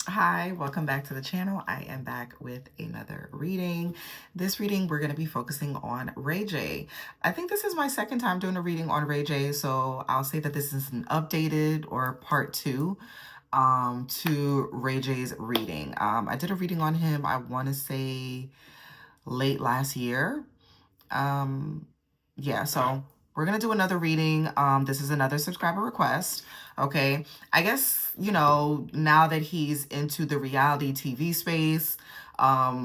Hi, welcome back to the channel. I am back with another reading. This reading, we're going to be focusing on Ray J. I think this is my second time doing a reading on Ray J, so I'll say that this is an updated or part two to Ray J's reading. I did a reading on him, I want to say late last year. Yeah, so we're gonna do another reading. This is another subscriber request. Okay, I guess, now that he's into the reality TV space,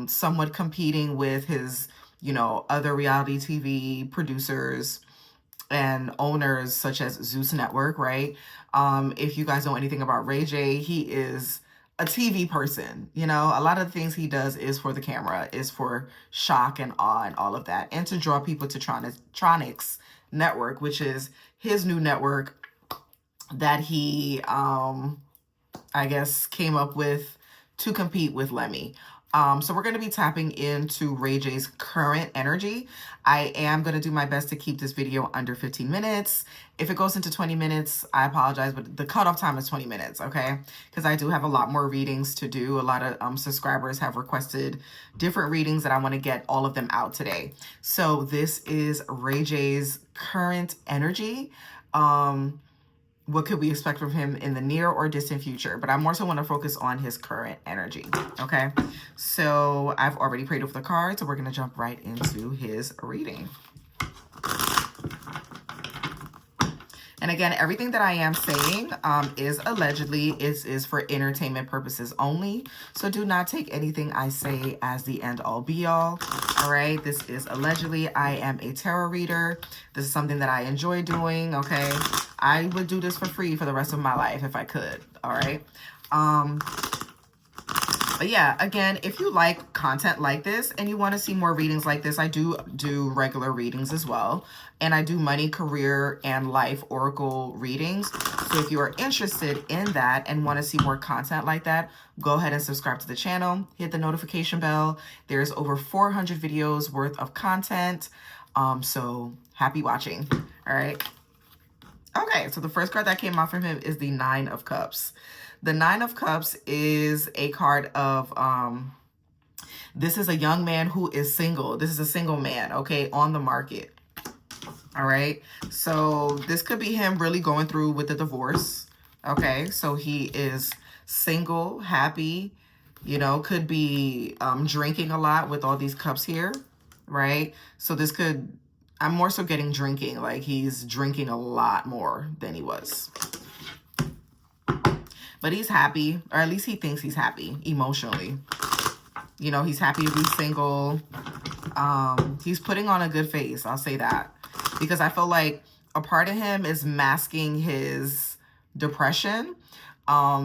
somewhat competing with his, other reality TV producers and owners such as Zeus Network, right? If you guys know anything about Ray J, he is a TV person. A lot of the things he does is for the camera, is for shock and awe and all of that, and to draw people to Tronics Network, which is his new network that he, I guess, came up with to compete with Lemmy. So we're going to be tapping into Ray J's current energy. I am going to do my best to keep this video under 15 minutes. If it goes into 20 minutes, I apologize, but the cutoff time is 20 minutes, okay? Because I do have a lot more readings to do. A lot of subscribers have requested different readings and I want to get all of them out today. So this is Ray J's current energy. What could we expect from him in the near or distant future? But I more so want to focus on his current energy, okay? So I've already prayed over the cards, so we're going to jump right into his reading. And again, everything that I am saying is allegedly, is for entertainment purposes only. So do not take anything I say as the end all be all. All right, this is allegedly. I am a tarot reader. This is something that I enjoy doing, okay? I would do this for free for the rest of my life if I could, all right? But yeah, again, if you like content like this and you want to see more readings like this, I do regular readings as well. And I do money, career, and life oracle readings. So if you are interested in that and want to see more content like that, go ahead and subscribe to the channel. Hit the notification bell. There's over 400 videos worth of content. So happy watching. All right. Okay, so the first card that came out from him is the Nine of Cups. The Nine of Cups is a card of, this is a young man who is single. This is a single man, okay, on the market. All right, so this could be him really going through with the divorce. Okay, so he is single, happy, could be drinking a lot with all these cups here, right? So this could, I'm more so getting drinking, like he's drinking a lot more than he was. But he's happy, or at least he thinks he's happy emotionally. He's happy to be single. He's putting on a good face, I'll say that. Because I feel like a part of him is masking his depression.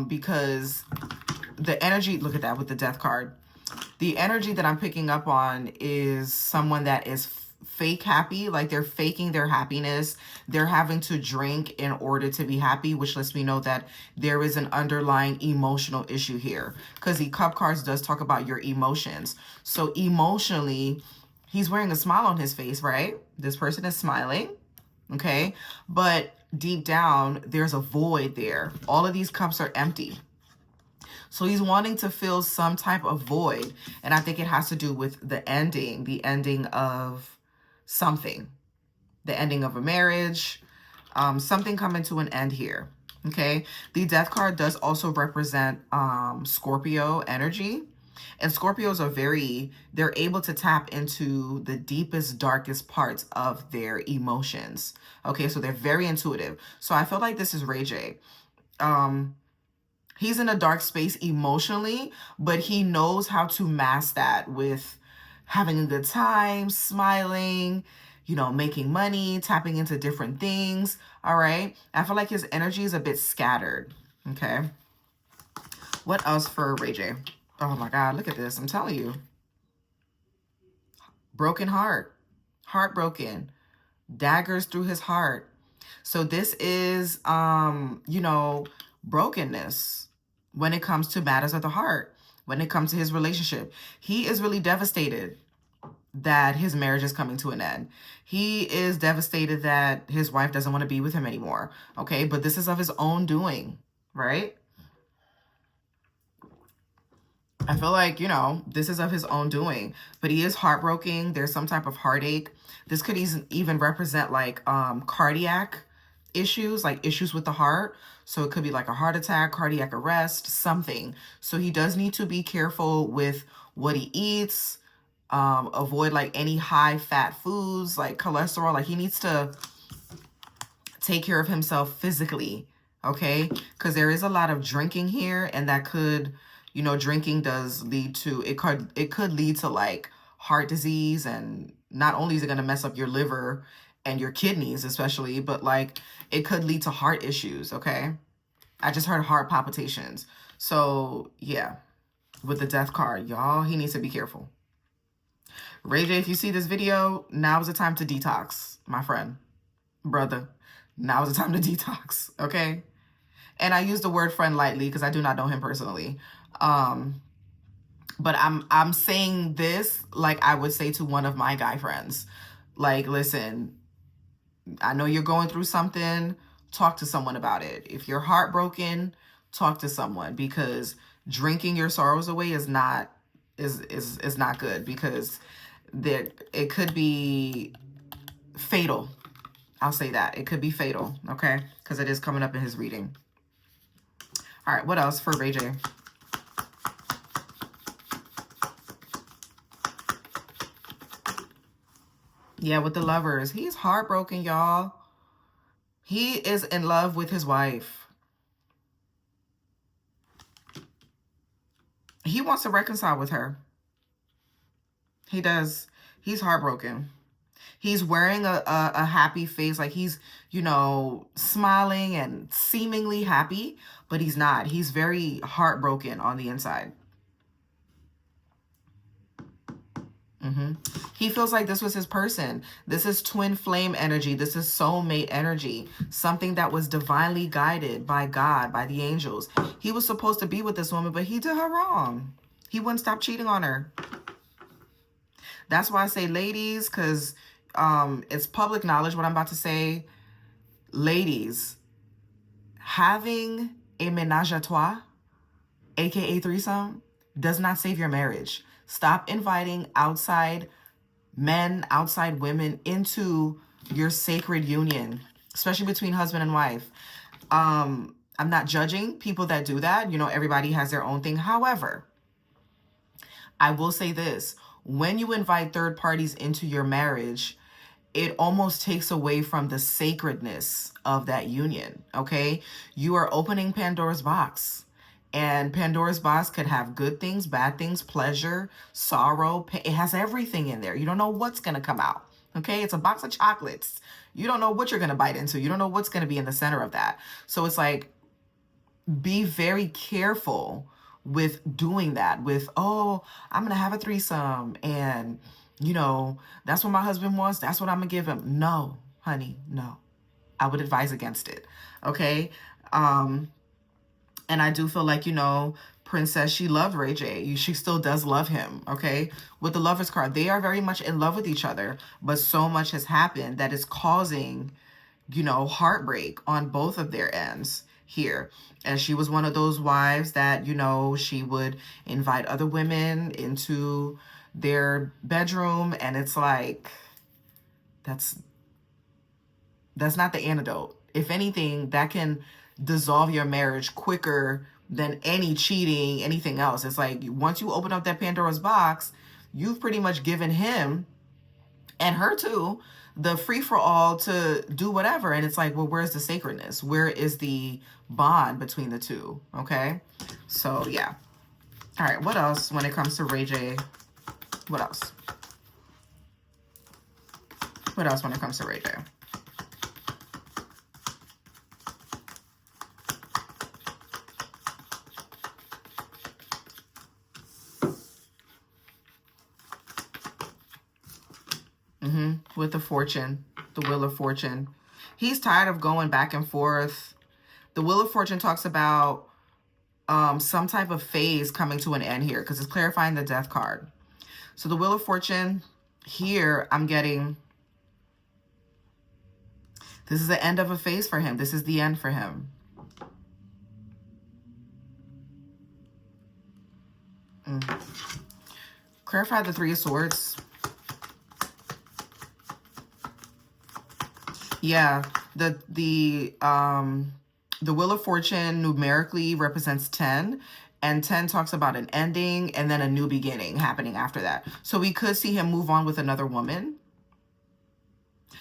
Because the energy, look at that with the Death card. The energy that I'm picking up on is someone that is fake happy, like they're faking their happiness. They're having to drink in order to be happy, which lets me know that there is an underlying emotional issue here, because the Cup cards does talk about your emotions. So emotionally, he's wearing a smile on his face, right? This person is smiling, okay? But deep down, there's a void there. All of these cups are empty. So he's wanting to fill some type of void. And I think it has to do with the ending of something, the ending of a marriage, something coming to an end here. Okay. The Death card does also represent Scorpio energy. And Scorpios are they're able to tap into the deepest, darkest parts of their emotions. Okay. So they're very intuitive. So I feel like this is Ray J. He's in a dark space emotionally, but he knows how to mask that with having a good time, smiling, making money, tapping into different things. All right. I feel like his energy is a bit scattered. Okay. What else for Ray J? Oh my God, look at this. I'm telling you. Broken heart, heartbroken, daggers through his heart. So this is, brokenness when it comes to matters of the heart, when it comes to his relationship. He is really devastated that his marriage is coming to an end. He is devastated that his wife doesn't want to be with him anymore. Okay, but this is of his own doing, right? I feel like, you know, this is of his own doing, but he is heartbroken. There's some type of heartache. This could even represent like cardiac issues, like issues with the heart. So it could be like a heart attack, cardiac arrest, something. So he does need to be careful with what he eats, avoid like any high fat foods like cholesterol. Like he needs to take care of himself physically, okay? Because there is a lot of drinking here, and that could, you know, drinking does lead to, it could lead to like heart disease, and not only is it going to mess up your liver and your kidneys especially, but like it could lead to heart issues, okay? I just heard heart palpitations. So yeah, with the death card, y'all, he needs to be careful. Ray J, if you see this video, now is the time to detox, my friend, brother. Now is the time to detox, okay? And I use the word friend lightly because I do not know him personally. But I'm saying this like I would say to one of my guy friends. Like, listen, I know you're going through something. Talk to someone about it. If you're heartbroken, talk to someone, because drinking your sorrows away is not not good, because it could be fatal. I'll say that. It could be fatal, okay? Because it is coming up in his reading. All right, what else for Ray J? Yeah, with the lovers. He's heartbroken, y'all. He is in love with his wife. He wants to reconcile with her. He does. He's heartbroken. He's wearing a happy face, like he's, you know, smiling and seemingly happy, but he's not. He's very heartbroken on the inside. He feels like this was his person. This is twin flame energy. This is soulmate energy. Something that was divinely guided by God, by the angels. He was supposed to be with this woman, but he did her wrong. He wouldn't stop cheating on her. That's why I say ladies, because it's public knowledge what I'm about to say. Ladies, having a ménage à trois, aka threesome, does not save your marriage. Stop inviting outside men, outside women into your sacred union, especially between husband and wife. I'm not judging people that do that. You know, everybody has their own thing. However, I will say this. When you invite third parties into your marriage, it almost takes away from the sacredness of that union, okay? You are opening Pandora's box. And Pandora's box could have good things, bad things, pleasure, sorrow. It has everything in there. You don't know what's going to come out, okay? It's a box of chocolates. You don't know what you're going to bite into. You don't know what's going to be in the center of that. So it's like, be very careful with doing that, with, oh, I'm going to have a threesome, and, you know, that's what my husband wants. That's what I'm going to give him. No, honey, no. I would advise against it, okay? And I do feel like, you know, Princess, she loved Ray J. She still does love him, okay? With the Lovers card, they are very much in love with each other, but so much has happened that is causing, you know, heartbreak on both of their ends here. And she was one of those wives that, you know, she would invite other women into their bedroom, and it's like, that's not the antidote. If anything, that can dissolve your marriage quicker than any cheating, anything else. It's like, once you open up that Pandora's box, you've pretty much given him, and her too, the free-for-all to do whatever. And it's like, well, where's the sacredness? Where is the bond between the two? Okay? So, yeah. All right, what else when it comes to Ray J? What else? What else when it comes to Ray J? With the fortune, the Wheel of Fortune. He's tired of going back and forth. The Wheel of Fortune talks about some type of phase coming to an end here, because it's clarifying the Death card. So the Wheel of Fortune here, I'm getting, this is the end of a phase for him. This is the end for him. Clarify the Three of Swords. Yeah, the Wheel of Fortune numerically represents 10, and 10 talks about an ending and then a new beginning happening after that. So we could see him move on with another woman,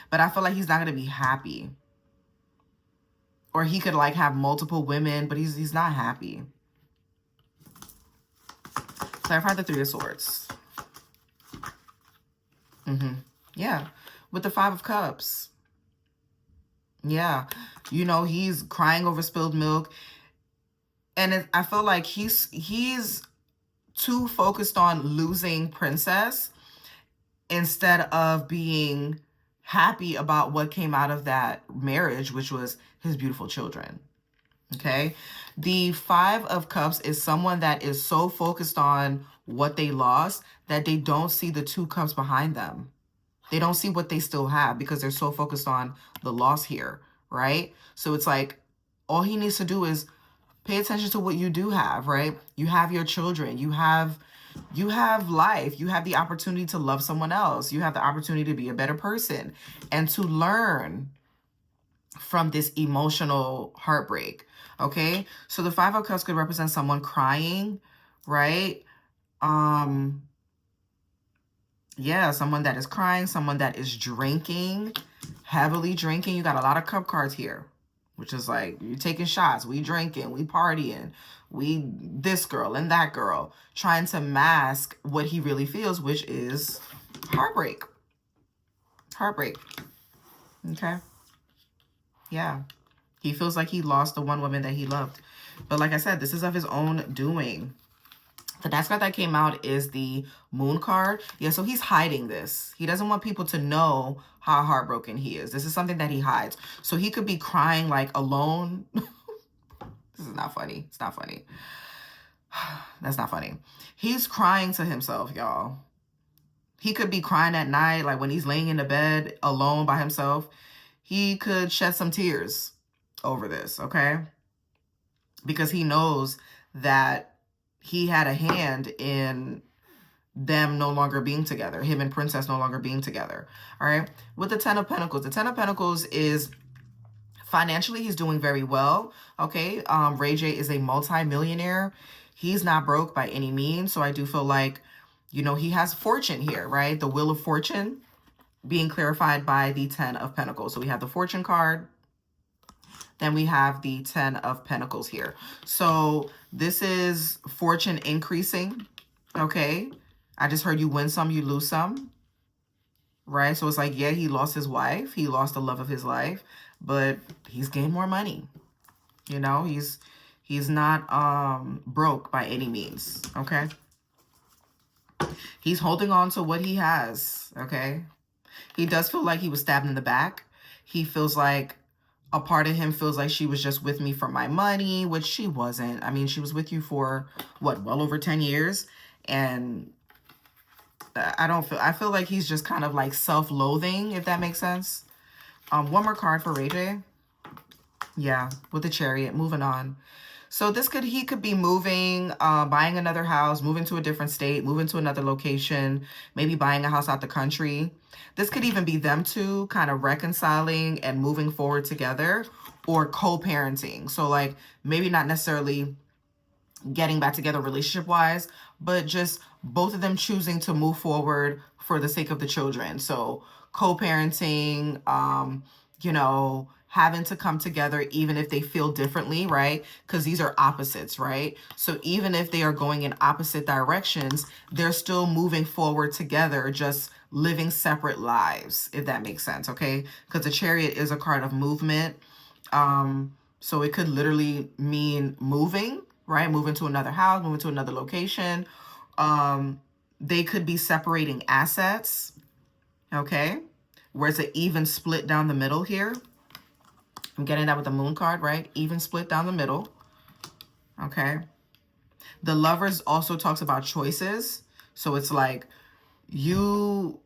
but I feel like he's not going to be happy. Or he could like have multiple women, but he's not happy. Clarify the Three of Swords. Yeah, with the Five of Cups. Yeah, you know, he's crying over spilled milk. And I feel like he's too focused on losing Princess instead of being happy about what came out of that marriage, which was his beautiful children. Okay. The Five of Cups is someone that is so focused on what they lost that they don't see the two cups behind them. They don't see what they still have because they're so focused on the loss here, right? So it's like all he needs to do is pay attention to what you do have, right? You have your children, you have life, you have the opportunity to love someone else, you have the opportunity to be a better person and to learn from this emotional heartbreak. Okay, so the Five of Cups could represent someone crying, right? Yeah, someone that is crying, someone that is drinking, heavily drinking. You got a lot of cup cards here, which is like you're taking shots, we drinking, we partying, we this girl and that girl, trying to mask what he really feels, which is heartbreak. Heartbreak. Okay. Yeah. He feels like he lost the one woman that he loved. But like I said, this is of his own doing. The next card that came out is the Moon card. Yeah, so he's hiding this. He doesn't want people to know how heartbroken he is. This is something that he hides. So he could be crying like alone. This is not funny. It's not funny. That's not funny. He's crying to himself, y'all. He could be crying at night, like when he's laying in the bed alone by himself. He could shed some tears over this, okay? Because he knows that he had a hand in them no longer being together, him and Princess no longer being together, all right? With the Ten of Pentacles, the Ten of Pentacles is financially, he's doing very well, okay? Ray J is a multi-millionaire. He's not broke by any means, so I do feel like, you know, he has fortune here, right? The Wheel of Fortune being clarified by the Ten of Pentacles. So we have the Fortune card, then we have the Ten of Pentacles here. So this is fortune increasing, okay? I just heard you win some, you lose some, right? So it's like, yeah, he lost his wife. He lost the love of his life, but he's gained more money. You know, he's not broke by any means, okay? He's holding on to what he has, okay? He does feel like he was stabbed in the back. He feels like a part of him feels like she was just with me for my money, which she wasn't. I mean, she was with you for, what, well over 10 years? And I feel like he's just kind of like self-loathing, if that makes sense. One more card for Ray J. Yeah, with the Chariot, moving on. So he could be moving, buying another house, moving to a different state, moving to another location, maybe buying a house out the country. This could even be them two kind of reconciling and moving forward together, or co-parenting. So like maybe not necessarily getting back together relationship-wise, but just both of them choosing to move forward for the sake of the children. So co-parenting, you know, having to come together even if they feel differently, right? Because these are opposites, right? So even if they are going in opposite directions, they're still moving forward together, just living separate lives, if that makes sense, okay? Because the Chariot is a card of movement. So it could literally mean moving, right? Moving to another house, moving to another location. They could be separating assets, okay? Where it's an even split down the middle here. I'm getting that with the Moon card, right? Even split down the middle. Okay. The Lovers also talks about choices. So it's like you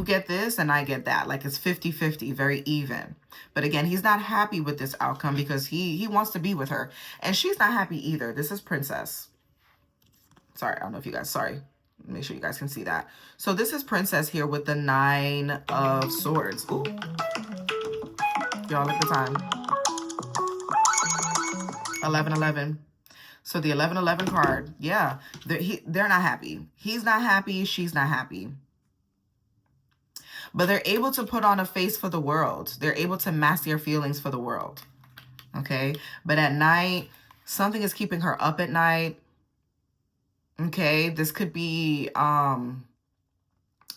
get this and I get that. Like it's 50-50, very even. But again, he's not happy with this outcome because he wants to be with her. And she's not happy either. This is Princess. Sorry, I don't know if you guys, sorry. Make sure you guys can see that. So this is Princess here with the 9 of Swords. Ooh. Y'all, look at the time. 11-11. So the 11-11 card, yeah, they're not happy. He's not happy. She's not happy. But they're able to put on a face for the world. They're able to mask their feelings for the world. Okay? But at night, something is keeping her up at night. Okay? This could be,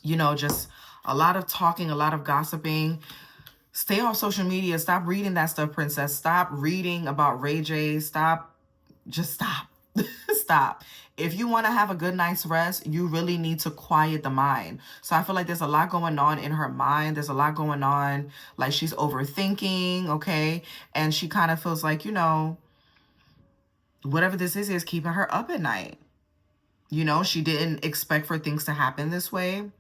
you know, just a lot of talking, a lot of gossiping. Stay off social media. Stop reading that stuff, Princess. Stop reading about Ray J. Stop. Just stop. Stop. If you want to have a good night's rest, you really need to quiet the mind. So I feel like there's a lot going on in her mind. There's a lot going on. Like she's overthinking, okay? And she kind of feels like, you know, whatever this is keeping her up at night. You know, she didn't expect for things to happen this way.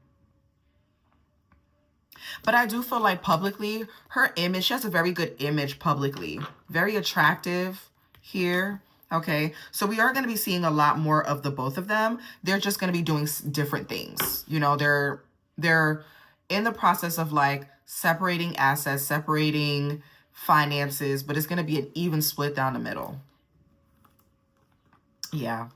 But I do feel like publicly, her image, she has a very good image publicly. Very attractive here. Okay, so we are going to be seeing a lot more of the both of them. They're just going to be doing different things. You know, they're in the process of like separating assets, separating finances, but it's going to be an even split down the middle. Yeah.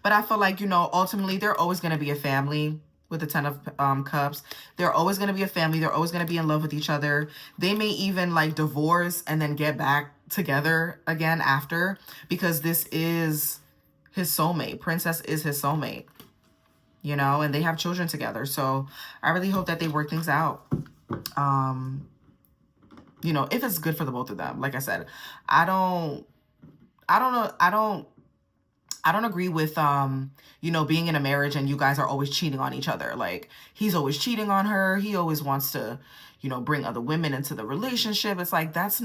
But I feel like, you know, ultimately they're always going to be a family. With the 10 of Cups, they're always going to be a family. They're always going to be in love with each other. They may even like divorce and then get back together again after, because this is his soulmate. Princess is his soulmate, you know, and they have children together. So I really hope that they work things out. You know, if it's good for the both of them. Like I said, I don't agree with, you know, being in a marriage and you guys are always cheating on each other. Like, he's always cheating on her. He always wants to, you know, bring other women into the relationship. It's like, that's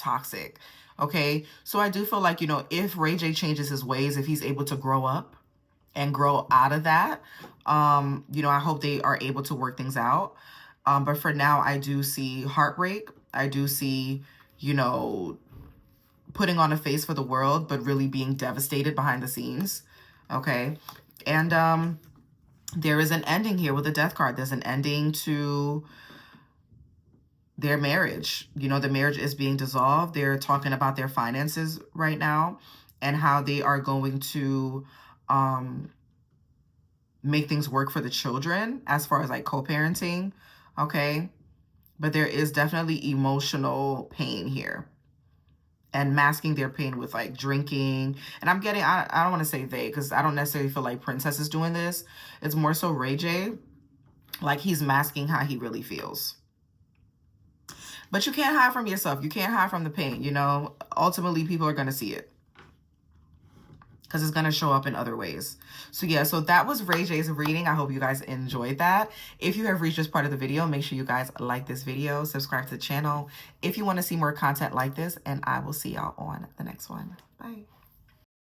toxic. Okay. So I do feel like, you know, if Ray J changes his ways, if he's able to grow up and grow out of that, you know, I hope they are able to work things out. But for now, I do see heartbreak. I do see, you know, putting on a face for the world, but really being devastated behind the scenes. Okay. And there is an ending here with the Death card. There's an ending to their marriage. You know, the marriage is being dissolved. They're talking about their finances right now and how they are going to make things work for the children as far as like co-parenting. Okay. But there is definitely emotional pain here. And masking their pain with like drinking. And I'm getting, I don't want to say they, because I don't necessarily feel like Princess is doing this. It's more so Ray J. Like he's masking how he really feels. But you can't hide from yourself. You can't hide from the pain, you know. Ultimately, people are going to see it. Because it's going to show up in other ways. So yeah, so that was Ray J's reading. I hope you guys enjoyed that. If you have reached this part of the video, make sure you guys like this video, subscribe to the channel if you want to see more content like this, and I will see y'all on the next one. Bye.